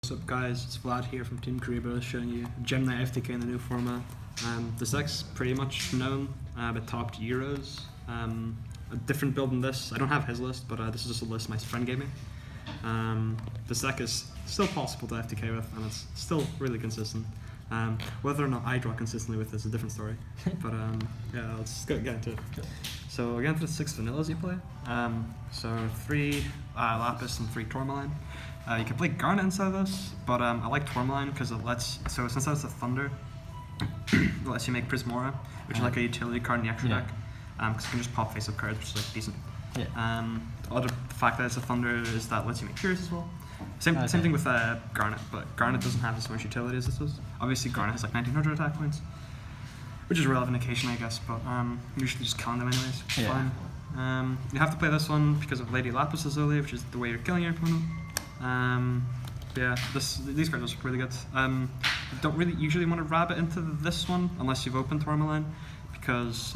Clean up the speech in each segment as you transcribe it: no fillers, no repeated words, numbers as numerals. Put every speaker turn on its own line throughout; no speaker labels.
What's up guys, it's Vlad here from Team Kariba showing you Gem Knight FTK in the new format. This deck's pretty much known, but topped Euros. A different build than this, I don't have his list, but this is just a list my friend gave me. This deck is still possible to FTK with, and it's still really consistent. Whether or not I draw consistently with this is a different story, but yeah, let's get into it. So again, for the 6 vanillas you play, so 3 Lapis and 3 Tourmaline. You can play Garnet inside of this, but I like Tourmaline because it lets, so since it's a Thunder, it lets you make Prismora, which is like a utility card in the extra deck, because you can just pop face-up cards, which is like decent. The fact that it's a Thunder is that it lets you make Furious as well. Same thing with Garnet, but Garnet doesn't have as much utility as this does. Obviously Garnet has like 1900 attack points, which is relevant occasionally I guess, but usually just killing them anyways, fine. You have to play this one because of Lady Lapis Lazuli, which is the way you're killing your opponent. Yeah, these cards are really good. You don't really usually want to rabbit into this one unless you've opened Tourmaline, because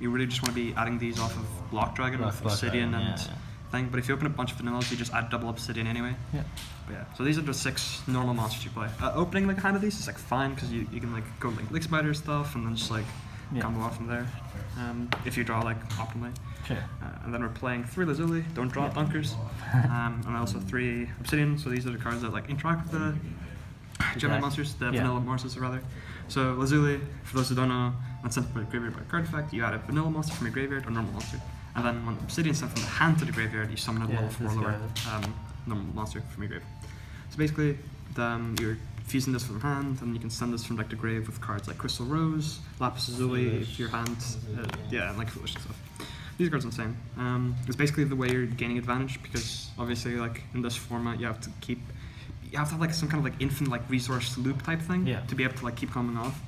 you really just want to be adding these off of Block Dragon with Obsidian and thing. But if you open a bunch of vanillas, you just add double Obsidian anyway. But yeah, so these are the 6 normal monsters you play. Opening like a hand of these is like fine because you can like go like Spider stuff and then just like combo off from there. If you draw like optimally. And then we're playing 3 Lazuli, don't draw Dunkers, and also 3 Obsidian, so these are the cards that like interact with the Gem Knight monsters, the vanilla monsters rather. So Lazuli, for those who don't know, when sent from the graveyard by card effect, you add a vanilla monster from your graveyard or normal monster. And then when Obsidian sent from the hand to the graveyard, you summon a level 4 lower normal monster from your grave. So basically, you're fusing this from hand, and you can send this from like the grave with cards like Crystal Rose, Lapis Lazuli, if your hand, and like Foolish and stuff. These cards are insane. It's basically the way you're gaining advantage, because obviously like in this format you have to have like some kind of like infinite like resource loop type thing to be able to like keep coming off,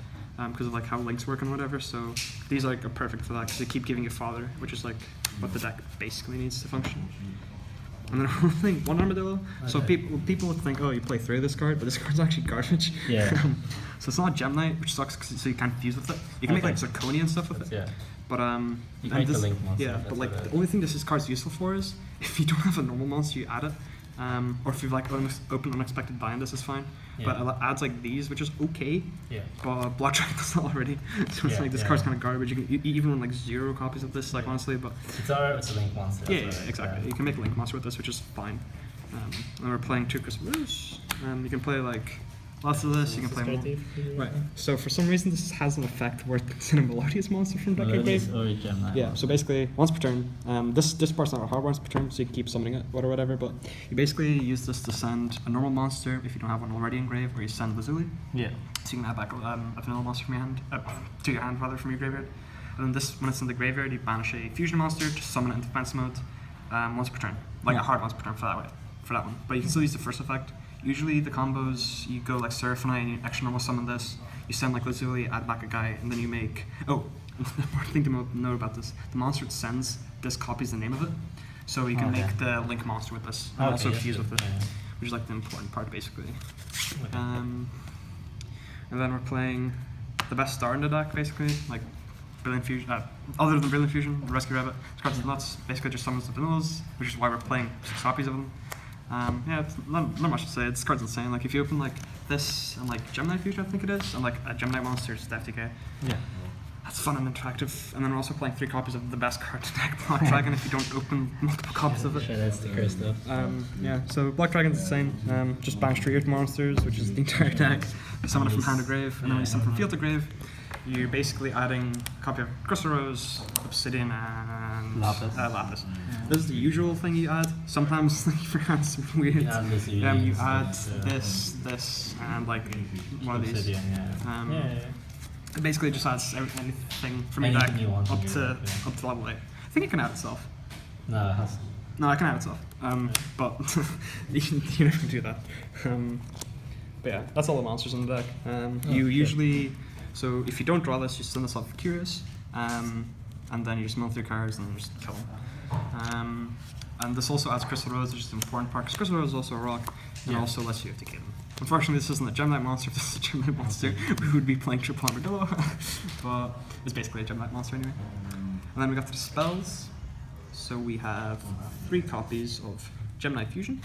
because of like how links work and whatever. So these are perfect for that because they keep giving you fodder, which is like what the deck basically needs to function. And then one thing, 1 Armadillo. So people would think, oh, you play 3 of this card, but this card's actually garbage. So it's not Gem Knight, which sucks, so you can't fuse with it. You can make like Zirconia and stuff with it. But
you can make the link monster.
But like the only thing this card's useful for is if you don't have a normal monster, you add it. Or if you've like open unexpected bind, this is fine. But it adds like these, which is okay. But Block Dragon does that already. So it's like this card's kind of garbage. You can even run like 0 copies of this, like honestly. But
it's alright. It's a link monster.
Exactly. You can make a link monster with this, which is fine. And we're playing 2 Crystal Rose. You can play like lots of this. You can play more. Right. So for some reason, this has an effect where it's in a Melodious monster from deck grave. So basically, once per turn, this part's not hard once per turn, so you can keep summoning it, whatever. But you basically use this to send a normal monster if you don't have one already in grave, or you send Lazuli. So you can add back a vanilla monster from your hand, to your hand rather, from your graveyard. And then this, when it's in the graveyard, you banish a fusion monster to summon it into defense mode once per turn, like a hard once per turn for that one. But you can still use the first effect. Usually the combos, you go like Seraphonite and you extra normal summon this, you send like Lazuli, add back a guy, and then you make, the important thing to know about this, the monster it sends, this copies the name of it, so you can make the link monster with this, and also fuse with it, which is like the important part basically. And then we're playing the best star in the deck basically, like Brilliant Fusion, other than Brilliant Fusion, the Rescue Rabbit. This card's nuts, basically just summons the vanillas, which is why we're playing 6 copies of them. It's not much to say. This card's insane. Like if you open like this and like Gem Knight Fusion, I think it is, and like a Gem Knight monster, it's FTK. That's fun and interactive. And then we're also playing 3 copies of the best card to deck, Block Dragon, if you don't open multiple copies of it.
That's the curse stuff.
So Block Dragon's insane. Just banish 3 Earth monsters, which is the entire deck. Summon it from hand to grave, and then when you summon from field to grave, you're basically adding a copy of Crystal Rose, Obsidian, and Lapis. This is the usual thing you add. Sometimes like, for hands weird. You add this, and like one of these. It basically just adds anything from your deck up to level 8. I think it can add itself.
No, it has.
No, it can add itself. But you never do that. But yeah, that's all the monsters in the deck. You usually. So if you don't draw this, you send this off for Curious, and then you just mill 3 cards and just kill them. And this also adds Crystal Rose, which is the important part, because Crystal Rose is also a rock, and also lets you FTK them. Unfortunately, this isn't a Gem Knight monster. If this is a Gem Knight monster, we would be playing triple Armadillo, but it's basically a Gem Knight monster anyway. And then we got to the spells. So we have 3 copies of Gem Knight Fusion,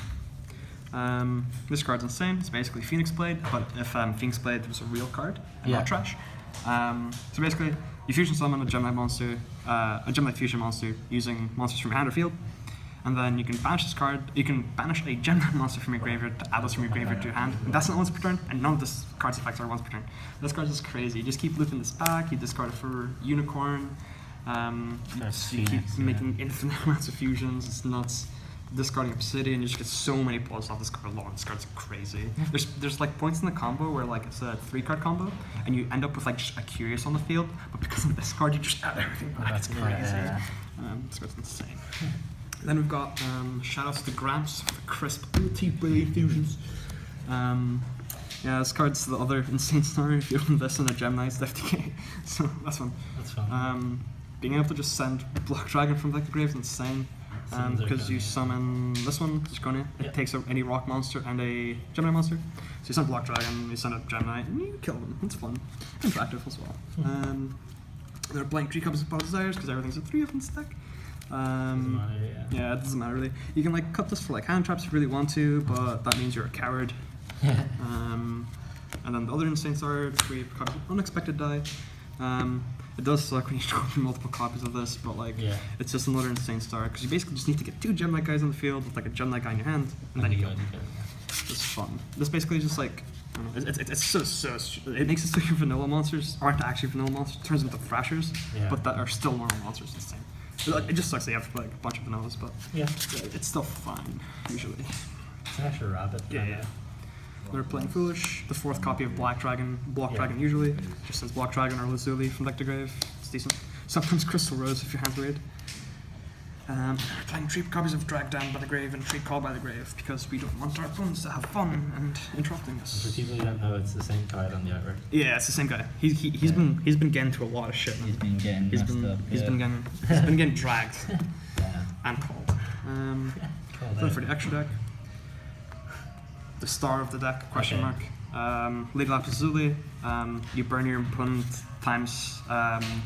This card's insane. It's basically Phoenix Blade, but if Phoenix Blade was a real card and not trash. So basically, you fusion summon a Gem Knight monster, a Gem Knight fusion monster using monsters from your hand or field, and then you can banish this card. You can banish a Gem Knight monster from your graveyard to add this from your graveyard to your hand. And that's not once per turn, and none of this card's effects are once per turn. This card's just crazy. You just keep looping this back. You discard it for Unicorn. You keep making infinite amounts of fusions. It's nuts. Discarding Obsidian, you just get so many pulls off this card alone. This card's crazy. There's like points in the combo where like it's a 3-card combo, and you end up with like just a Curious on the field, but because of this card, you just add everything back. It's crazy. This card's insane. Then we've got shoutouts to Gramps for the crisp multi-blade fusions. Yeah, this card's the other insane star if you own this in a Gem Knight FTK. So that's fun.
That's fun.
Being able to just send Block Dragon from like the grave is insane. Because you summon this one, Zirconia. It takes any rock monster and a Gem Knight monster. So you send Block Dragon, you send a Gem Knight, and you kill them. It's fun. Interactive as well. There are blank 3 copies of Pod Desires because everything's a 3 of in stack. Yeah, it doesn't matter really. You can like cut this for like hand traps if you really want to, but that means you're a coward. And then the other insane star, 3 copies of Unexpected Die. It does suck when you go through multiple copies of this, but like it's just another insane star because you basically just need to get 2 Gem Knight guys on the field with like a Gem Knight guy in your hand, and then you go. It's fun. This basically is just like it's so it makes it so your vanilla monsters aren't actually vanilla monsters. It turns them into thrashers, but that are still normal monsters. It's insane. It just sucks that you have to play like a bunch of vanillas, but it's still fine usually.
Thrash or rabbit.
Yeah. They're playing Foolish. The 4th copy of Block Dragon usually. Just says Block Dragon or Lazuli from deck to grave. It's decent. Sometimes Crystal Rose if your hand's raid. Playing 3 copies of Drag Down by the Grave and 3 Call by the Grave because we don't want our opponents to have fun and interrupting us.
For people who don't know, it's the same card on the artwork.
Yeah, it's the same guy. He's been getting to a lot of shit.
He's been getting
He's been getting dragged and called. Then for the extra deck. The star of the deck, question mark. Legal Lapis Lazuli, you burn your opponent times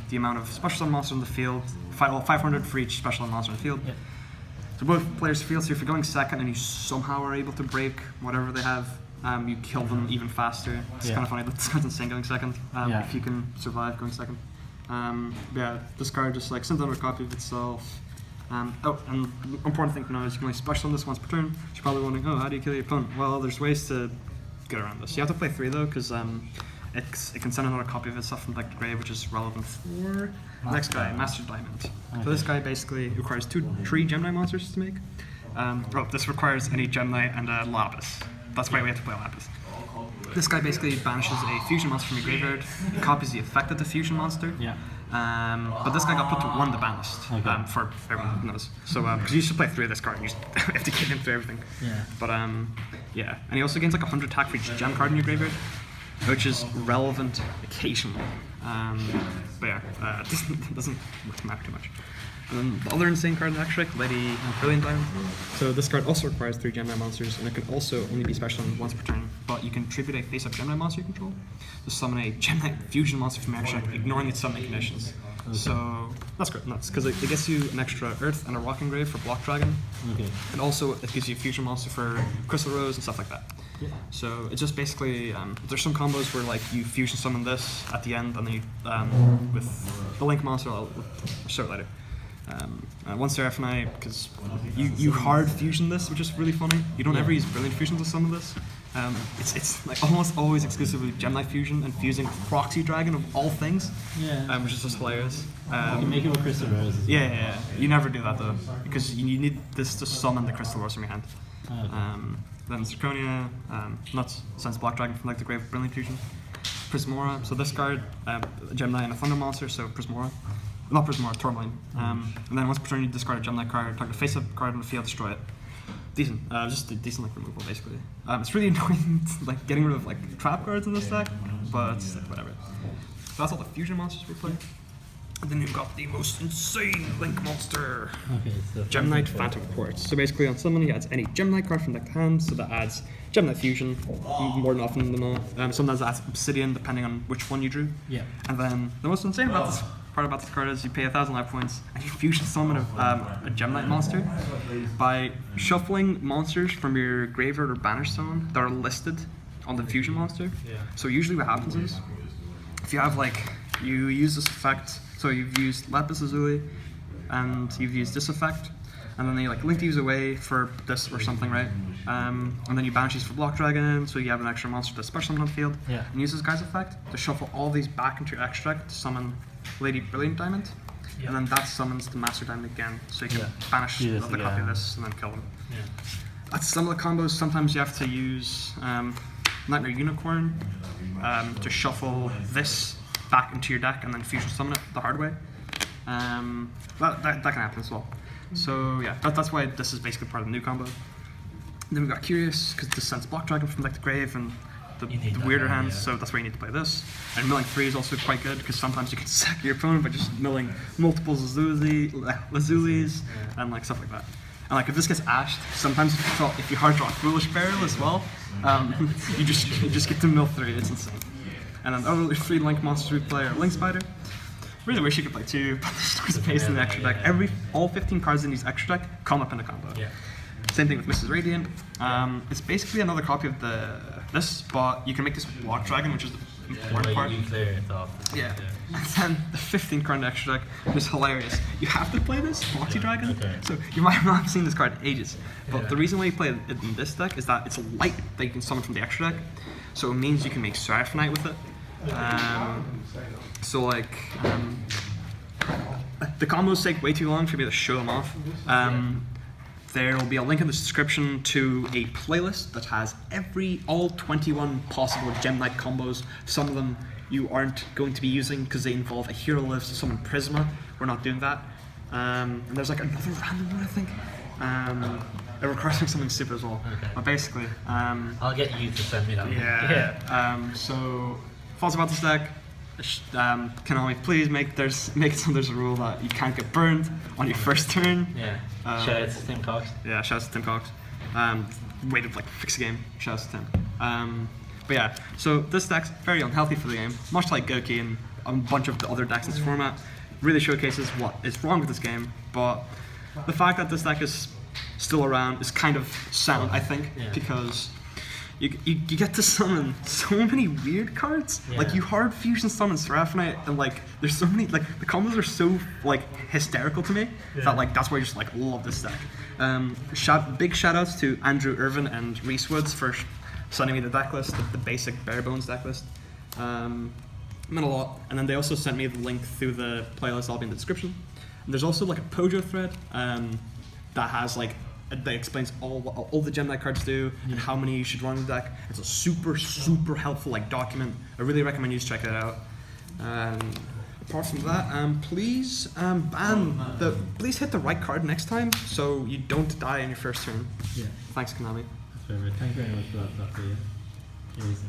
the amount of special summon monsters in the field, 500 for each special summon monster in the field. So both players' field, so if you're going second and you somehow are able to break whatever they have, you kill them even faster. It's kind of funny, this card's insane going second, if you can survive going second. This card just like sends out a copy of itself. And important thing to know is you can only special on this once per turn. You're probably wondering, how do you kill your opponent? Well, there's ways to get around this. You have to play 3 though, because it can send another copy of itself from deck to grave, which is relevant for next guy, Master Diamond. So this guy basically requires 3 Gem Knight monsters to make. This requires any Gem Knight and a Lapis. That's why we have to play Lapis. This guy basically banishes a fusion monster from your graveyard, copies the effect of the fusion monster. But this guy got put to 1 the banished, for everyone who knows. So, because you should play 3 of this card, and you have to get him through everything. But, and he also gains like 100 attack for each gem card in your graveyard, which is relevant occasionally. It doesn't matter too much. And then the other insane card in the deck trick, Lady Brilliant Diamond. So this card also requires 3 Gem Knight monsters, and it can also only be special once per turn, but you can tribute a face-up Gem Knight monster you control to summon a Gem Knight fusion monster from your deck, ignoring its summoning conditions. So that's great, nuts, because it gets you an extra Earth and a Rocking Grave for Block Dragon, and also it gives you a fusion monster for Crystal Rose and stuff like that. So it's just basically, there's some combos where like you fusion summon this at the end, and then you, with the Link monster, I'll show it later. One Seraphonite, because you hard fusion this, which is really funny. You don't ever use Brilliant Fusion to summon this. It's like almost always exclusively Gem Knight Fusion and fusing Proxy Dragon of all things, which is just hilarious.
You can make it with Crystal Rose.
Yeah. You never do that though, because you need this to summon the Crystal Rose from your hand. Then Zirconia, nuts, sends Black Dragon from like the grave with Brilliant Fusion. Prismora, so this card, Gem Knight and a Thunder monster, so Prismora. Not Prismora, Tourmaline. And then once per turn you discard a Gem Knight card, target a face-up card on the field, destroy it. Decent, just a decent like removal basically. It's really annoying like getting rid of like trap cards in this deck, but it's like, whatever. So that's all the fusion monsters we play. And then we've got the most insane Link monster, Gem Knight Phantom Quartz. So basically on summon he adds any Gem Knight card from deck to hand, so that adds Gem Knight Fusion more than often than not. Sometimes that adds Obsidian depending on which one you drew. And then the most insane about this part about this card is you pay 1,000 life points and you fusion summon a Gem Knight monster by shuffling monsters from your graveyard or banished zone that are listed on the fusion monster.
Yeah.
So usually what happens is, if you have you use this effect, so you've used Lapis Lazuli and you've used this effect, and then you link these away for this or something, right? And then you banish these for Block Dragon, so you have an extra monster that's special summon on the field.
Yeah.
And use this guy's effect to shuffle all these back into your extra deck to summon Lady Brilliant Diamond.
Yeah.
And then that summons the Master Diamond again, so you can banish
Do this
another copy of
again.
this and then kill them.
Yeah.
That's some of the combos. Sometimes you have to use Nightmare Unicorn to shuffle this back into your deck and then fusion summon it the hard way. That can happen as well. So yeah, that's why this is basically part of the new combo. Then we got Curious, because this sends Block Dragon from deck to grave and the weirder hands, so that's why you need to play this. And milling 3 is also quite good, because sometimes you can sack your opponent by just milling multiple Lazulis and stuff like that. And if this gets ashed, sometimes if you hard draw Foolish Burial as well, you just get to mill 3, it's insane. And then other 3 Link monsters we play are Link Spider. Really wish you could play 2, but there's no space in the extra deck. All 15 cards in these extra deck come up in the combo.
Yeah.
Same thing with Mrs. Radiant. It's basically another copy of this, but you can make this with Block Dragon, which is the important part.
You clear it off.
Yeah. And then the 15 card extra deck is hilarious. You have to play this, Foxy Dragon.
Okay.
So you might not have seen this card in ages. But the reason why you play it in this deck is that it's a light that you can summon from the extra deck. So it means you can make Seraphonite with it. The combos take way too long for me to show them off. There will be a link in the description to a playlist that has all 21 possible Gem Knight combos. Some of them you aren't going to be using because they involve a hero lives to summon Prisma. We're not doing that. And there's another random one, I think. It requires something stupid as well.
Okay.
But basically,
I'll get you to send me that one.
yeah. So, thoughts about this deck? Konami, please make it so there's a rule that you can't get burned on your first turn.
Yeah. Shout out to Tim Cox.
Yeah, shout out to Tim Cox. Way to fix the game. Shout out to Tim. But yeah, so this deck's very unhealthy for the game, much like Goki and a bunch of the other decks in this format. Really showcases what is wrong with this game, but the fact that this deck is still around is kind of sound, I think, because you get to summon so many weird cards.
Yeah.
You hard fusion summon Seraphonite, and there's so many the combos are so hysterical to me that that's why I just love this deck. Big shout outs to Andrew Irvin and Reese Woods for sending me the deck list, the basic bare bones deck list. Meant a lot. And then they also sent me the link through the playlist. I'll be in the description. And there's also a Pojo thread that has that explains all the Gem Knight cards do and how many you should run in the deck. It's a super helpful document. I really recommend you check it out. Apart from that, please please hit the right card next time so you don't die on your first turn.
Yeah.
Thanks, Konami.
That's favorite. Thank you very much for that, Dr. Jason.